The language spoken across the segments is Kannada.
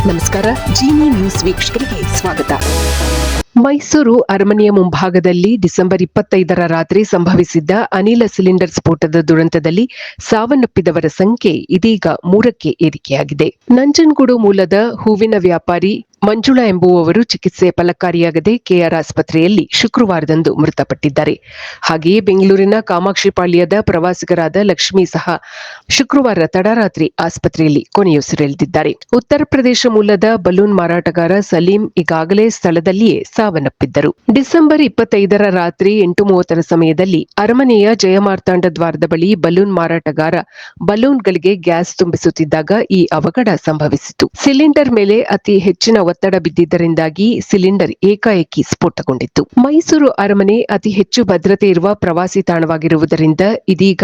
ನಮಸ್ಕಾರ. ಜೀನಿ ನ್ಯೂಸ್ ವೀಕ್ಷಕರಿಗೆ ಸ್ವಾಗತ. ಮೈಸೂರು ಅರಮನೆಯ ಮುಂಭಾಗದಲ್ಲಿ ಡಿಸೆಂಬರ್ 25ರ ರಾತ್ರಿ ಸಂಭವಿಸಿದ್ದ ಅನಿಲ ಸಿಲಿಂಡರ್ ಸ್ಫೋಟದ ದುರಂತದಲ್ಲಿ ಸಾವನ್ನಪ್ಪಿದವರ ಸಂಖ್ಯೆ ಇದೀಗ 3ಕ್ಕೆ ಏರಿಕೆಯಾಗಿದೆ. ನಂಜನಗೂಡು ಮೂಲದ ಹೂವಿನ ವ್ಯಾಪಾರಿ ಮಂಜುಳಾ ಎಂಬುವವರು ಚಿಕಿತ್ಸೆ ಫಲಕಾರಿಯಾಗದೆ ಕೆಆರ್ ಆಸ್ಪತ್ರೆಯಲ್ಲಿ ಶುಕ್ರವಾರದಂದು ಮೃತಪಟ್ಟಿದ್ದಾರೆ. ಹಾಗೆಯೇ ಬೆಂಗಳೂರಿನ ಕಾಮಾಕ್ಷಿಪಾಳ್ಯದ ಪ್ರವಾಸಿಗರಾದ ಲಕ್ಷ್ಮಿ ಸಹ ಶುಕ್ರವಾರ ತಡರಾತ್ರಿ ಆಸ್ಪತ್ರೆಯಲ್ಲಿ ಕೊನೆಯುಸಿರೆಳೆದಿದ್ದಾರೆ. ಉತ್ತರ ಪ್ರದೇಶ ಮೂಲದ ಬಲೂನ್ ಮಾರಾಟಗಾರ ಸಲೀಂ ಈಗಾಗಲೇ ಸ್ಥಳದಲ್ಲಿಯೇ ಸಾವನ್ನಪ್ಪಿದ್ದರು. ಡಿಸೆಂಬರ್ 25ರ ರಾತ್ರಿ 8:30 ಸಮಯದಲ್ಲಿ ಅರಮನೆಯ ಜಯಮಾರ್ತಾಂಡ ದ್ವಾರದ ಬಳಿ ಬಲೂನ್ ಮಾರಾಟಗಾರ ಬಲೂನ್ಗಳಿಗೆ ಗ್ಯಾಸ್ ತುಂಬಿಸುತ್ತಿದ್ದಾಗ ಈ ಅವಘಡ ಸಂಭವಿಸಿತು. ಸಿಲಿಂಡರ್ ಮೇಲೆ ಅತಿ ಹೆಚ್ಚಿನ ಒತ್ತಡ ಬಿದ್ದಿದ್ದರಿಂದಾಗಿ ಸಿಲಿಂಡರ್ ಏಕಾಏಕಿ ಸ್ಫೋಟಗೊಂಡಿತ್ತು. ಮೈಸೂರು ಅರಮನೆ ಅತಿ ಹೆಚ್ಚು ಭದ್ರತೆ ಇರುವ ಪ್ರವಾಸಿ ತಾಣವಾಗಿರುವುದರಿಂದ ಇದೀಗ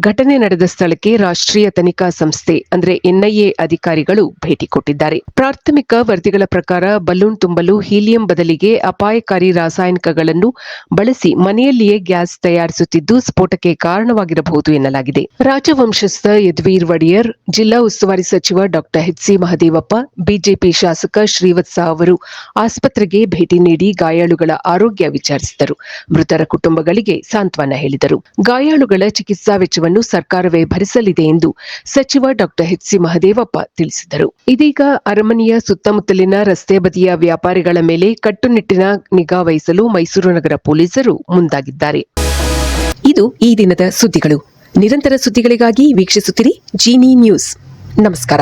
ಘಟನೆ ನಡೆದ ಸ್ಥಳಕ್ಕೆ ರಾಷ್ಟ್ರೀಯ ತನಿಖಾ ಸಂಸ್ಥೆ ಅಂದ್ರೆ ಎನ್ಐಎ ಅಧಿಕಾರಿಗಳು ಭೇಟಿ ಕೊಟ್ಟಿದ್ದಾರೆ. ಪ್ರಾಥಮಿಕ ವರದಿಗಳ ಪ್ರಕಾರ ಬಲೂನ್ ತುಂಬಲು ಹೀಲಿಯಂ ಬದಲಿಗೆ ಅಪಾಯಕಾರಿ ರಾಸಾಯನಿಕಗಳನ್ನು ಬಳಸಿ ಮನೆಯಲ್ಲಿಯೇ ಗ್ಯಾಸ್ ತಯಾರಿಸುತ್ತಿದ್ದು ಸ್ಫೋಟಕ್ಕೆ ಕಾರಣವಾಗಿರಬಹುದು ಎನ್ನಲಾಗಿದೆ. ರಾಜವಂಶಸ್ಥ ಯದುವೀರ್ ಒಡೆಯರ್, ಜಿಲ್ಲಾ ಉಸ್ತುವಾರಿ ಸಚಿವ ಡಾ ಎಚ್.ಸಿ. ಮಹದೇವಪ್ಪ, ಬಿಜೆಪಿ ಶಾಸಕ ಶ್ರೀವತ್ಸ ಅವರು ಆಸ್ಪತ್ರೆಗೆ ಭೇಟಿ ನೀಡಿ ಗಾಯಾಳುಗಳ ಆರೋಗ್ಯ ವಿಚಾರಿಸಿದರು. ಮೃತರ ಕುಟುಂಬಗಳಿಗೆ ಸಾಂತ್ವನ ಹೇಳಿದರು. ಗಾಯಾಳುಗಳ ಚಿಕಿತ್ಸಾ ವೆಚ್ಚವನ್ನು ಸರ್ಕಾರವೇ ಭರಿಸಲಿದೆ ಎಂದು ಸಚಿವ ಡಾ ಎಚ್.ಸಿ. ಮಹದೇವಪ್ಪ ತಿಳಿಸಿದರು. ಇದೀಗ ಅರಮನೆಯ ಸುತ್ತಮುತ್ತಲಿನ ರಸ್ತೆ ಬದಿಯ ವ್ಯಾಪಾರಿಗಳ ಮೇಲೆ ಕಟ್ಟುನಿಟ್ಟಿನ ನಿಗಾ ವಹಿಸಲು ಮೈಸೂರು ನಗರ ಪೊಲೀಸರು ಮುಂದಾಗಿದ್ದಾರೆ. ಇದು ಈ ದಿನದ ಸುದ್ದಿಗಳು. ನಿರಂತರ ಸುದ್ದಿಗಳಿಗಾಗಿ ವೀಕ್ಷಿಸುತ್ತಿರಿ ಜೀನಿ ನ್ಯೂಸ್. ನಮಸ್ಕಾರ.